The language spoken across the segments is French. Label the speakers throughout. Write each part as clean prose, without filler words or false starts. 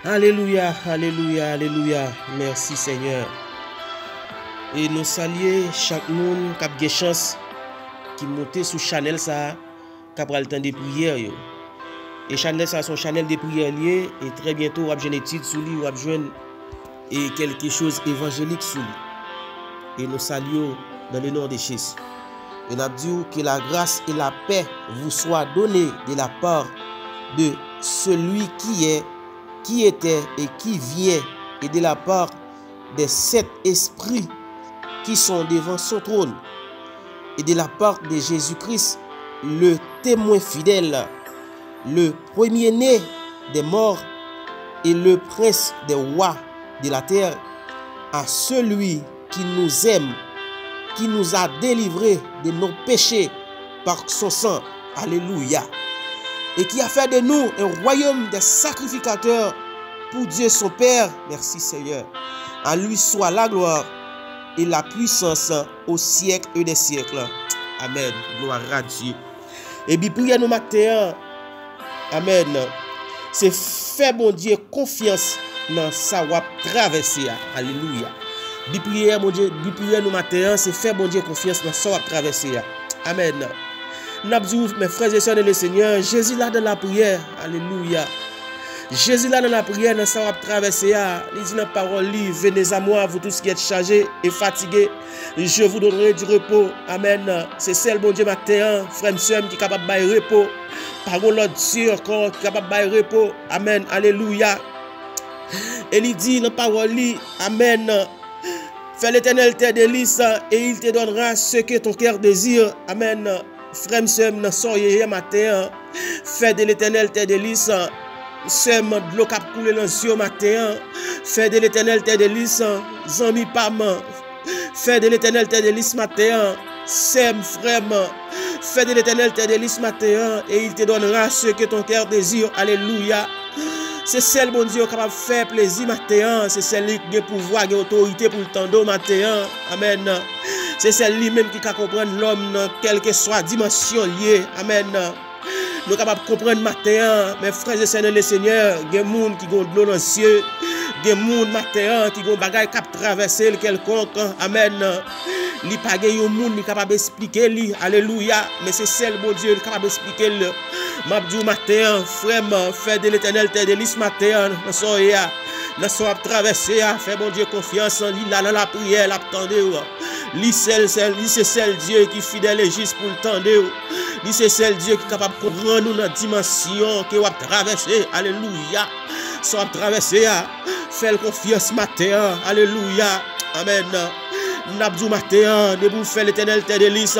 Speaker 1: Alléluia, alléluia, alléluia. Merci Seigneur. Et nous saluons chaque monde qui a des chance qui monte sur Chanel ça, qui a le temps de prière. Et Chanel ça son Chanel de prière lié et très bientôt on va une étude sur lui, on va joindre et quelque chose évangélique sur lui. Et nous saluons dans le nom de Jésus. Et nous disons que la grâce et la paix vous soient données de la part de celui qui est, qui était et qui vient, et de la part des 7 esprits qui sont devant son trône, et de la part de Jésus-Christ, le témoin fidèle, le premier-né des morts et le prince des rois de la terre, à celui qui nous aime, qui nous a délivrés de nos péchés par son sang. Alléluia. Et qui a fait de nous un royaume des sacrificateurs pour Dieu son Père. Merci Seigneur. À lui soit la gloire et la puissance au siècle et des siècles. Amen. Gloire à Dieu. Et puis priez nous matin. Amen. C'est faire bon Dieu confiance dans sa wap traverser. Alléluia. Bi prière mon Dieu, bi prière nous matin, c'est faire bon Dieu confiance dans sa wap traverser. Amen. N'abdou mes frères et sœurs de le Seigneur, Jésus là dans la prière. Alléluia. Jésus là dans la prière, dans sa wap traverser. Il dit dans la parole, venez à moi, vous tous qui êtes chargés et fatigués, je vous donnerai du repos. Amen. C'est celle bon Dieu matin, frère et sœur qui est capable de bailler repos. Parole Dieu encore qui est capable de bailler repos. Amen. Alléluia. Et il dit dans la parole, amen. Fais l'Éternel tes délices et il te donnera ce que ton cœur désire. Amen. Frère, sœur, soyez matin. Fais de l'Éternel tes délices. Sème de l'eau qui a coulé dans les yeux matin. Fais de l'Éternel tes délices. Zami pam. Fais de l'Éternel tes délices matin. Sème frère. Fais de l'Éternel tes délices matin et il te donnera ce que ton cœur désire. Alléluia. C'est celle, bon Dieu, capable de faire plaisir matin. C'est celle qui a pouvoir, qui a autorité pour le temps matin. Amen. C'est celle lui-même qui peut comprendre l'homme dans quelle que soit dimension liée. Amen. Nous sommes capables de comprendre matin. Mes frères et sœurs de le Seigneur, il y a des gens qui ont de l'eau dans les cieux. Il y a des gens matin qui ont des bagages qui traverser quelconque. Amen. Il n'y a pas de monde qui est capable d'expliquer. Alléluia. Mais c'est celle, bon Dieu, qui est capable d'expliquer. Mabdou matin, frère, fais de l'Éternel tes délices matin, dans son traversé, fais bon Dieu confiance en lui, là dans la prière, l'attendez. Lui c'est celle Dieu qui est fidèle et juste pour le tendre. Lui c'est celle Dieu qui est capable de comprendre nous dans la dimension que va traverser. Alléluia. Soit traversé, fais confiance matin. Alléluia. Amen. N'abdou matin, de vous faire l'Éternel tes délices,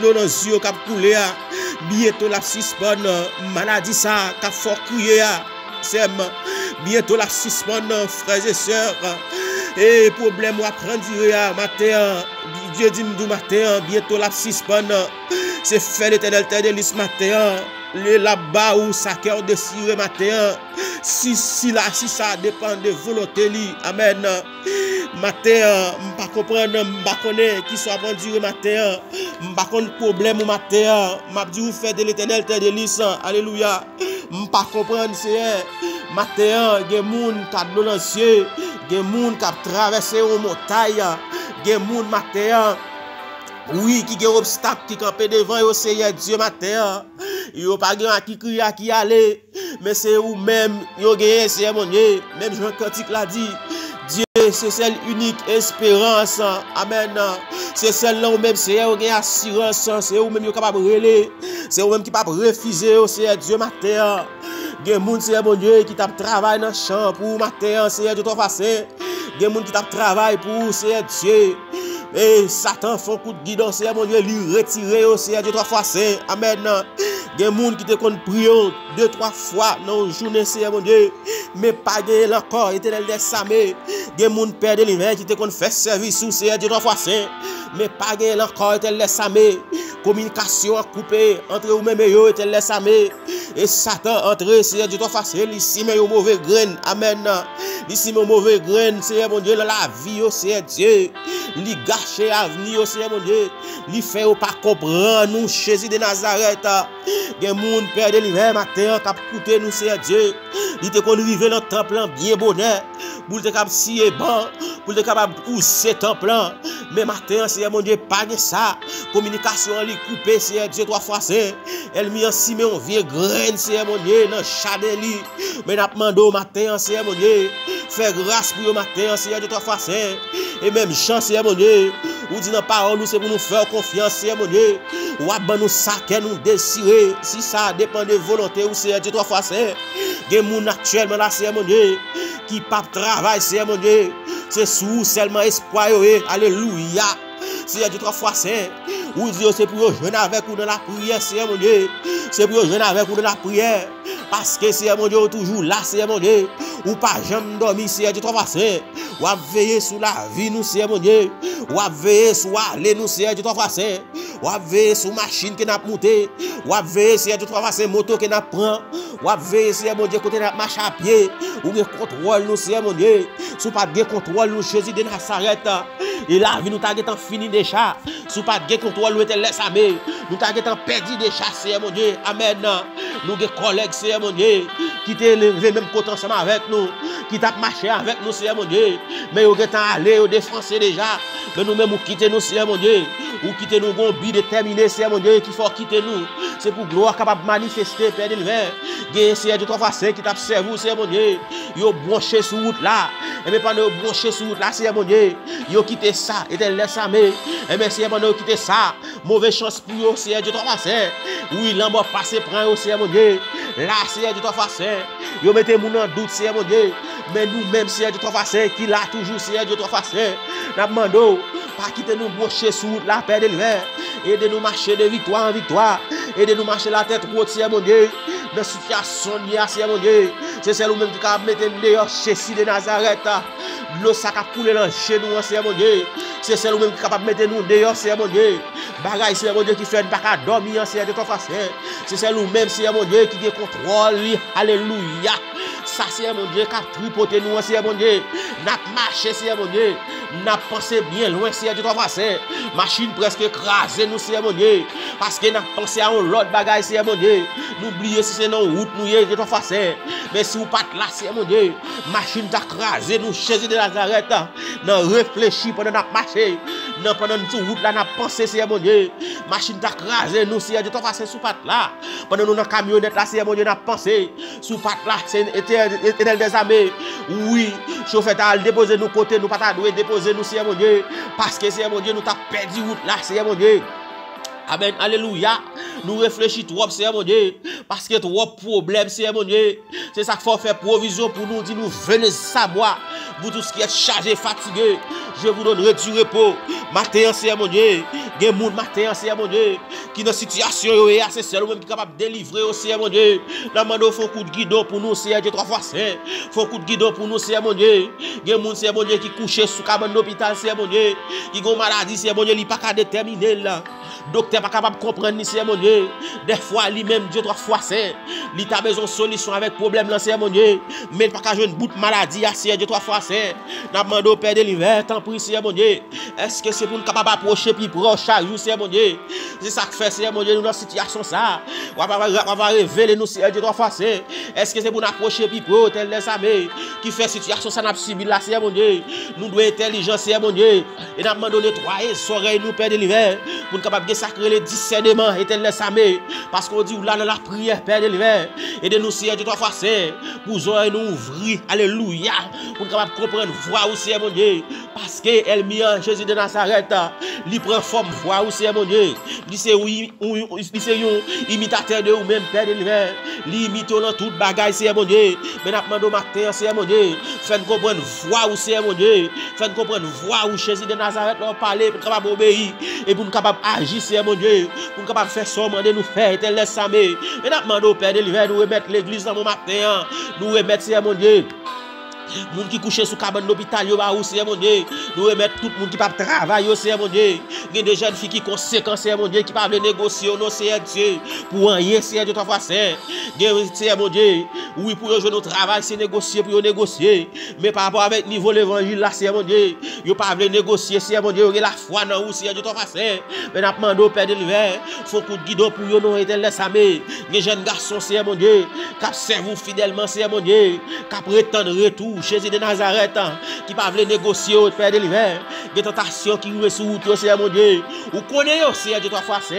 Speaker 1: l'eau dans les yeux qui a coulé. Bientôt la suspend maladie ça qu'a fort crier. C'est bientôt la suspend frères et sœurs. Et problème ou apprendre matin. Dieu dit nous matin bientôt la suspend. C'est faire l'Éternel tes délices matin. Le là-bas où sa cœur désiré matin. Si ça dépend de volonté li. Amen. Matin, m'pas comprendre, m'pas connaître qui soit vendu matin, m'pas connaître problème matin, m'a dit vous faire de l'Éternel tes délices. Alléluia. M'pas comprendre c'est matin, il y a des gens qui ont de l'eau dans les yeux, il y a des gens qui ont traversé une montagne, il y a des gens matin. Oui, qui ont obstacle qui campent devant au Seigneur Dieu matin. Yo pas grand qui crie qui aller, mais c'est vous même yo gagné c'est mon Dieu. Même Jean Cantique l'a dit. Dieu, c'est celle unique espérance. Amen. C'est celle-là où même c'est où gagne assurance, c'est où même capable de relayer, c'est où même qui pas refuser au Seigneur Dieu matin. Gen moun c'est bon Dieu qui t'a travail dans champ pour matin, Seigneur Dieu toi facile. Gen moun qui t'a travail pour Seigneur Dieu. Et Satan font coup de guidon, Seigneur mon Dieu, lui retirer au Seigneur Dieu 3 fois saint. Amen. Des gens qui te comptent prier 2-3 fois dans une journée, Seigneur mon Dieu, mais pas gagner encore, éternel des samés. Des gens perdent l'hiver qui te comptent faire service sous Seigneur Dieu 3 fois saint, mais pas gagner encore, éternel des samés. Communication coupée entre vous-même et eux, éternel des samés. Et Satan entre, Seigneur Dieu, toi facile, ici, mais un mauvais grain. Amen. Ici, mais un mauvais grain, Seigneur mon Dieu, dans la vie, Seigneur Dieu. Li gâche l'avenir, Seigneur mon Dieu. Li fait pas comprendre, nous, Jésus de Nazareth. Gen moun, Père de l'hiver, matin, cap coûter nous, Seigneur Dieu. Il te qu'on rive dans le temple, bien bonheur. Pour te cap si bon, pour te capable pousser temple. Mais matin, Seigneur mon Dieu, pas ça. Communication, li coupé, Seigneur Dieu, 3 fois saint. Elle m'y a si, mais on vient graine, Seigneur mon Dieu, dans chadeli. Mais n'a demandé au matin, Seigneur mon Dieu. Fais grâce pour le matin, Seigneur Dieu, 3 fois saint. Et même chance, Seigneur mon Dieu. Ou dit dans parole, nous c'est pour nous faire confiance, Seigneur mon Dieu. Ou abandonner nous ça que nous désirer. Si ça dépend de volonté ou Seigneur Dieu, 3 fois saint. Des moun actuellement là, Seigneur mon Dieu, qui pas travail, Seigneur mon Dieu. C'est sous seulement espoir, alléluia. Seigneur Dieu, 3 fois saint. Ou dit c'est pour jeûner avec ou dans la prière, Seigneur mon Dieu. C'est pour jeûner avec ou dans la prière. Parce que Seigneur mon Dieu, toujours là, Seigneur mon Dieu. Ou pas jamais dormir, Seigneur Dieu, 3 fois saint. Ou à veiller sur la vie, nous, Seigneur mon Dieu. Ou à veiller sur aller, nous, Seigneur Dieu, 3 fois saint. Ou à veiller sur machine que nous avons montée. Ou à veiller, Seigneur Dieu, 3 fois saint, moto que nous avons pris. Ou à veiller, Seigneur mon Dieu, côté nous marche à pied. Ou nous contrôle, nous, Seigneur mon Dieu. Sous pas de contrôle, nous, Jésus de Nazareth. Et la vie, nous t'avons fini déjà. Sous pas de contrôle, nous t'avons laissé. Nous t'avons perdu déjà, Seigneur mon Dieu. Amen. Nous avons des collègues, Seigneur mon Dieu, qui t'ont levé même côté ensemble avec nous, qui t'ont marché avec nous, Seigneur mon Dieu. Mais nous avons allé au défense déjà. Mais nous-mêmes, nous quittons nous, Seigneur mon Dieu. Ou quitter nous, bon but déterminé, Seigneur mon Dieu, qu'il faut quitter nous. C'est pour gloire capable de manifester, Père de l'hiver. Gagne, Seigneur Dieu, 3 fois 5 qui t'a servi, Seigneur mon Dieu. Yo branché sur route là. Et mais pendant que branché sur route là, Seigneur mon Dieu. Yo quitté ça, et t'es laissé mais. Et mais Seigneur, pendant que quitté ça, mauvaise chance pour eux, Seigneur Dieu, 3 fois 5. Oui, l'en passé prend, Seigneur mon Dieu. Là, Seigneur Dieu, 3 fois 5. Yo mettez mon en doute, Seigneur mon Dieu. Mais nous-mêmes, Seigneur Dieu, 3 fois 5, qui l'a toujours, Seigneur Dieu, 3 fois 5. N'a demandé, pas quitter nous brancher sur route là, Père de l'hiver. Aidez-nous marcher de victoire en victoire. Aidez-nous marcher la tête haute, Seigneur mon Dieu. Dans la situation, Seigneur mon Dieu. C'est celle où même qui a mettre dehors chez Jésus de Nazareth. L'eau ça a coulé dans chez nous, Seigneur mon Dieu. C'est celle où même qui est capable de mettre nous dehors, Seigneur mon Dieu. Bagaille, Seigneur mon Dieu, qui fait ne pas dormir, Seigneur de ton face. C'est celle où même, Seigneur mon Dieu, qui contrôle. Alléluia. Ça, Seigneur mon Dieu, qui a tripoté nous, Seigneur mon Dieu. N'a marché, Seigneur mon Dieu. N'a pensé bien loin, Seigneur de ton face. Machine presque écrasée, nous, Seigneur mon Dieu. Parce que n'a pensé à un autre bagaille, Seigneur mon Dieu. N'oubliez si c'est dans route, nous, de ton face. Mais si vous pas là, Seigneur mon Dieu, machine t'a écrasé, nous, Jésus de Nazareth. N'a réfléchi pendant n'a marché. N'a pendant nous, route là, n'a pensé, Seigneur mon Dieu. Machine t'a écrasé, nous, Seigneur de ton face, sous pas là. Pendant nous, dans camionnette là, Seigneur mon Dieu, n'a pensé. Sous pas là, c'est éternel des armées. Oui, chauffeur t'a déposé nous côté, nous pas t'a doué déposer nous, Seigneur mon Dieu. Parce que, Seigneur mon Dieu, nous t'a perdu route là, Seigneur mon Dieu. Amen, alléluia. Nous réfléchissons trop, Seigneur mon Dieu. Parce que trop problèmes, Seigneur mon Dieu. C'est ça qu'il faut faire provision pour nous. Dire nous, venez savoir. Vous tous qui êtes chargés, fatigués. Je vous donnerai du repos. Matin, Seigneur mon Dieu. Il y a des gens, matin, Seigneur mon Dieu. Qui dans situation, c'est seul même qui est capable de délivrer, Seigneur mon Dieu. Nous demandons un coup de guidon pour nous, Seigneur Dieu, 3 fois 5. Faut un coup de guidon pour nous, Seigneur mon Dieu. Il y a des gens, Seigneur mon Dieu, qui couchent sous cabane d'hôpital, Seigneur mon Dieu. Qui ont maladie, Seigneur mon Dieu, il n'est pas qu'à déterminer là. Docteur pas capable de comprendre, Seigneur mon Dieu. Des fois, lui-même, Dieu 3 fois 5. Il a besoin de solution avec problème, Seigneur mon Dieu. Mais il n'a pas qu'à jouer une bout de maladie, Seigneur Dieu 3 fois 5. Nous demandons au Père de l'hiver, tant pis, Seigneur mon Dieu. Est-ce que c'est pour nous capable d'approcher puis proche chaque jour, Seigneur mon Dieu? C'est ça que fait, Seigneur mon Dieu, nous dans cette situation ça. On va révéler nous, Seigneur Dieu 3 fois 5. Est-ce que c'est pour nous approcher puis proche, tel les amis qui fait situation ça n'a subi là, Seigneur mon Dieu? Nous devons être intelligents, Seigneur mon Dieu. Et nous demandons de nettoyer soirée nous, Père de l'hiver, pour nous capable de sacrer les discernements et tel les amis. Parce qu'on dit là dans la prière, Père de l'hiver, et de nous, Seigneur Dieu 3 fois 5, pour nous ouvrir, alléluia, pour nous capable comprendre voix au Seigneur mon Dieu. Parce que elle mis en Jésus de Nazareth, il prend forme voix au Seigneur mon Dieu. Il c'est un imitateur de vous-même, Père de l'hiver. Il imite dans toute bagaille, Seigneur mon Dieu. Mais nous demandons matin, Seigneur mon Dieu, faites comprendre voix au Seigneur mon Dieu. Faites comprendre voix au Jésus de Nazareth, leur parler, pour nous capable obéir et pour nous capable agir, Seigneur mon Dieu. Pour nous capable faire ça, de nous faire, tel les samés. Mais nous demandons au Père de l'hiver, nous remettre l'église dans mon matin. Nous remettre, Seigneur mon Dieu. Moun qui couche sous cabane l'hôpital yo ba ou Seigneur mon Dieu. Nous remettre tout monde qui pas travailler Seigneur mon Dieu. Il y a des jeunes filles qui conséquences Seigneur mon Dieu qui pas veulent négocier non Seigneur Dieu pour rien Seigneur Dieu toi fois saint. Seigneur mon Dieu, oui pour jouer notre travail c'est négocier pour négocier mais par rapport avec niveau l'évangile là Seigneur mon Dieu, yo pas veulent négocier Seigneur mon Dieu, yo la foi dans ou Seigneur Dieu toi fois saint. Mais n'a demandé au Père de l'hiver, faut coup de guidon pour yo non éternel samé. Les jeunes garçons Seigneur mon Dieu, qui servent fidèlement Seigneur mon Dieu, qui prétendent retour Jésus de Nazareth qui pas veulent négocier au Père de l'hiver. Des tentations qui nous sous route Seigneur mon Dieu. Ou connaît Seigneur Dieu toi fois saint.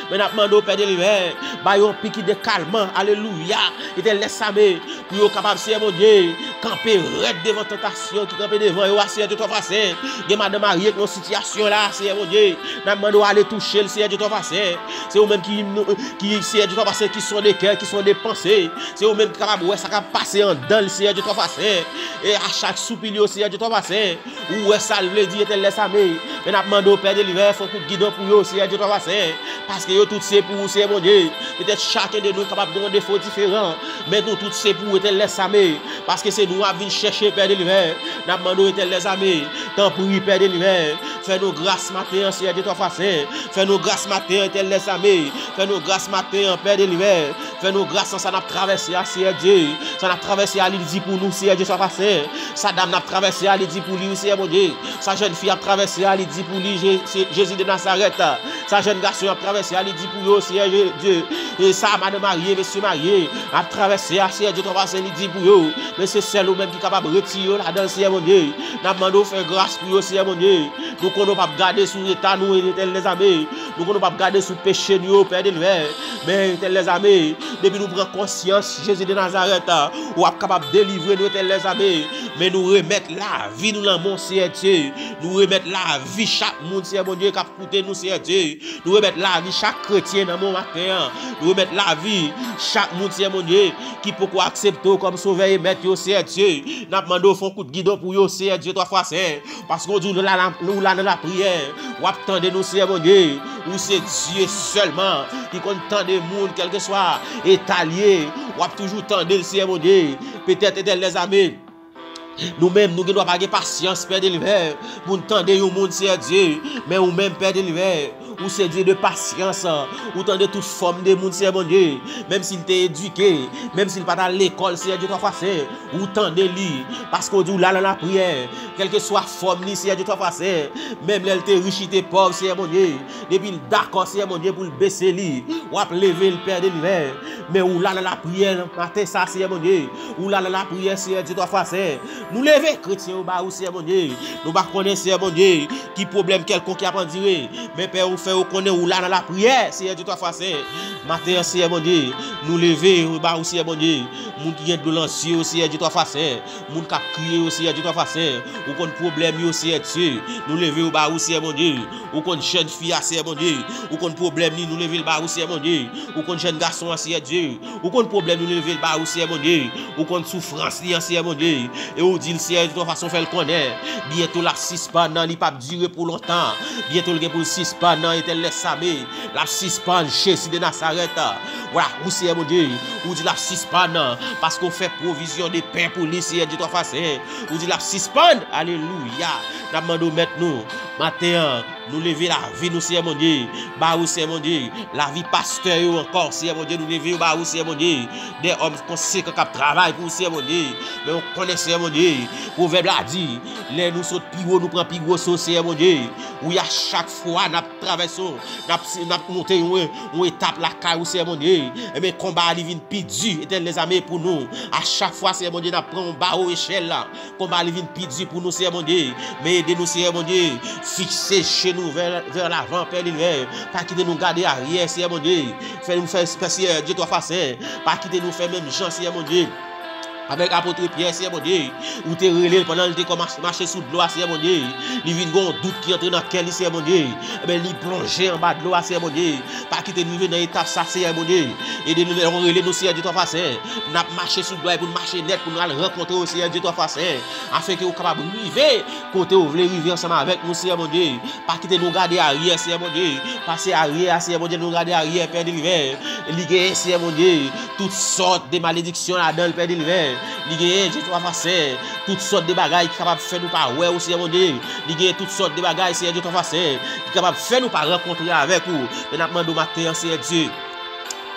Speaker 1: Mais n'a demandé au Père de l'hiver, ba yon pique de calmant. Alléluia. Éternel samé pour yo capable Seigneur mon Dieu, camper red devant tentation qui camper devant yo Seigneur Dieu toi fois saint. Des madame mariée dans situation là Seigneur mon Dieu. N'a demandé aller toucher le Seigneur Dieu toi fois saint. C'est eux même qui Seigneur Dieu toi fois saint qui sont des cœurs, qui sont des pensées. C'est eux même qui capable ouais ça capable passer en dans le Seigneur Dieu toi fois saint. Et à chaque soupir Seigneur Dieu toi fois saint. Ou ouais ça veut dire éternel samé. Mais n'a demandé au Père de l'hiver faut coup de guidon pour yo Seigneur Dieu toi fois saint. Parce que yo tout c'est pour Seigneur mon Dieu. Peut-être chacun de nous capable de défauts différents. Mais nous tous c'est pour éternel samé. Parce que c'est nous à venir chercher Père de l'hiver. N'a demandé éternel samé. Tant pour Père de l'hiver. Fais-nous grâce matin Seigneur Dieu toi fois saint. Fais-nous grâce matin éternel samé. Fais-nous grâce matin Père de l'hiver. Fais-nous grâce ça n'a traversé Seigneur Dieu. Ça n'a traversé à l'île pour nous Seigneur Dieu soit passé. Sa dame n'a traversé à l'île pour lui Seigneur mon Dieu. Sa jeune fille a traversé à l'île pour lui Jésus de Nazareth. Sa jeune garçon a traversé à l'île pour lui Seigneur Dieu. Et sa madame mariée, monsieur marié a traversé à Seigneur Dieu soit passé l'île pour eux. Mais c'est celle ou même qui est capable de retirer là-dedans Seigneur mon Dieu. N'a demandé de faire grâce pour eux Seigneur mon Dieu. Nous ne pouvons pas garder sous l'état nous et les amis. Nous ne pouvons pas garder sous péché nous Père de l'hiver. Mais les amis, depuis nous prenons conscience Jésus de Nazareth, ou est capable de délivrer nous les amis. Mais nous remettre la vie nous dans mon Seigneur Dieu. Nous remettre la vie chaque monde Seigneur mon Dieu qui a coûté nous Seigneur Dieu. Nous remettre la vie chaque chrétien dans mon matin. Nous remettre la vie chaque monde Seigneur mon Dieu qui peut accepter comme sauveur et maître Seigneur Dieu. N'a demandé au fond coup de guidon pour yo Seigneur Dieu trois fois saint. Parce qu'on dit nous là dans la prière, ou attendez nous Seigneur mon Dieu. Ou c'est Dieu seulement qui compte tant de monde quel que soit étalé, ou toujours tendre le Seigneur mon Dieu. Peut-être les amis. Nous-mêmes, nous devons pas avoir patience, Père de l'hiver, pour entendre le monde, Seigneur Dieu. Mais nous-mêmes, Père de l'hiver, ou c'est Dieu de patience, ou tendre toute forme de monde, Seigneur mon Dieu. Même s'il t'est éduqué, même s'il pas à l'école, Seigneur Dieu, toi facile, ou tendre lui. Parce qu'on dit là dans la prière, quelle que soit forme, Seigneur Dieu, toi facile, même là, il t'est riche, il t'est pauvre, Seigneur mon Dieu. Depuis d'accord, Seigneur mon Dieu, pour le baisser lui, ou à lever le Père de l'hiver. Mais ou là dans la prière, matin, ça, Seigneur mon Dieu. Ou là dans la prière, Seigneur Dieu, toi facile. Nous lever chrétiens au bas ou Seigneur mon Dieu. Nous pas connaître Seigneur mon Dieu qui problème quelconque qui a pas dire. Mais Père ou fait ou connaître ou là dans la prière Seigneur Dieu toi face. Matin Seigneur mon Dieu, nous lever au bas ou Seigneur mon Dieu. Moun qui est de l'ancien Seigneur Dieu toi face. Moun qui a crié Seigneur Dieu toi face. Ou qu'on problème yo Seigneur Dieu. Nous lever au bas ou Seigneur mon Dieu. Ou qu'on jeune fille Seigneur mon Dieu. Ou qu'on problème ni nous lever le bas ou Seigneur mon Dieu. Ou qu'on jeune garçon Seigneur Dieu. Ou qu'on problème nous lever le bas ou Seigneur mon Dieu. Ou qu'on souffrance ni Seigneur mon Dieu. Et on dit Seigneur de toute façon fait le connaître. Bientôt la 6 pas non, il pas durer pour longtemps. Bientôt le pour 6 pas non, était laisse saber. La 6 pas Jésus de Nazareth. Voilà, où c'est mon Dieu. Ou dit la 6 pas non parce qu'on fait provision de pain pour lui Seigneur de toute façon. Ou dit la 6 pas alléluia. N'a demandé mettre nous matin nous lever la vie nous Seigneur mon Dieu. Bah où c'est mon Dieu. La vie pasteur encore Seigneur mon Dieu nous lever bah où c'est mon Dieu. Des hommes conséquents qui travaillent pour Seigneur mon Dieu. Mais on connaît Seigneur mon Dieu. Proverbe a dit, les nous saute pigo, nous prend pigo Seigneur mon Dieu. Où il y a chaque fois n'a traversons, n'a monté une étape la caille Seigneur mon Dieu. Et mais combat il vient pidu éternel les amis pour nous. À chaque fois Seigneur mon Dieu n'a prend un bas au échelle là. Combat il vient pidu pour nous Seigneur mon Dieu. Mais aidez-nous Seigneur mon Dieu. Fixez chez nous vers l'avant Père l'hiver. Pas quitter nous garder arrière Seigneur mon Dieu. Fais nous faire spécial Dieu toi face. Pas quitter nous faire même Jean Seigneur mon Dieu. Avec apôtre Pierre, Seigneur mon Dieu, où tu es relé pendant que tu commences à marcher sous de l'eau, Seigneur mon Dieu. Il vient un doute qui entre dans quel Seigneur mon Dieu. Mais il plonge en bas de l'eau, Seigneur mon Dieu. Pas quitter nous dans l'étape, ça, Seigneur mon Dieu. Et de nous relé nous, Seigneur Dieu, toi face. Nous avons marché sous de l'eau pour marcher net, pour nous rencontrer au Seigneur Dieu, toi face. Afin que nous soyons capables de arriver, côté où vous voulez arriver ensemble avec nous, Seigneur mon Dieu. Pas quitter nous garder arrière, Seigneur mon Dieu. Passer arrière, Seigneur mon Dieu, nous garder arrière, Père de l'hiver. Liguer, Seigneur mon Dieu, toutes sortes de malédictions là-dedans, Père de l'hiver. li gen Dieu trois façons, toutes sortes de bagailles qui capable faire nous pas ouais aussi mon Dieu. Li gen toutes sortes de bagailles c'est Dieu trois façons, qui capable faire nous pas rencontrer avec vous. Mais n'a demandé matin c'est Dieu.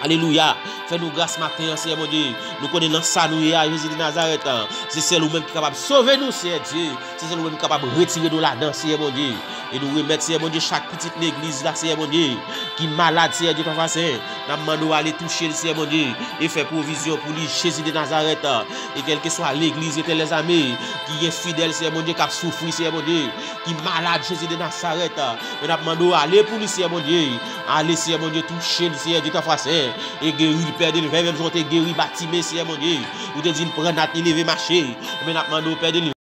Speaker 1: Alléluia. Fais-nous grâce matin, Seigneur mon Dieu. Nous connaissons ça, nous, Jésus de Nazareth. C'est celui-même qui est capable de sauver nous, Seigneur Dieu. C'est celui-même qui est capable de retirer nous là-dedans, Seigneur mon Dieu. Et nous remettre, Seigneur mon Dieu, chaque petite église là, Seigneur mon Dieu, qui est malade, Seigneur Dieu, ton Saint. Nous demandons aller toucher, Seigneur mon Dieu, et faire provision pour lui, Jésus de Nazareth. Et quelle que soit l'église et les amis, qui est fidèle, Seigneur mon Dieu, qui a souffert, Seigneur mon Dieu, qui est malade, Jésus de Nazareth. Et nous demandons aller pour lui, Seigneur mon Dieu. Allez, Seigneur mon Dieu, toucher, Seigneur Dieu, ton Saint. Et guérir, Père de l'hiver, même si on te guéri, bâtimé, Seigneur mon Dieu. Ou te dit, prendre, il lever, marcher. Mais nous demandons, Père de l'hiver.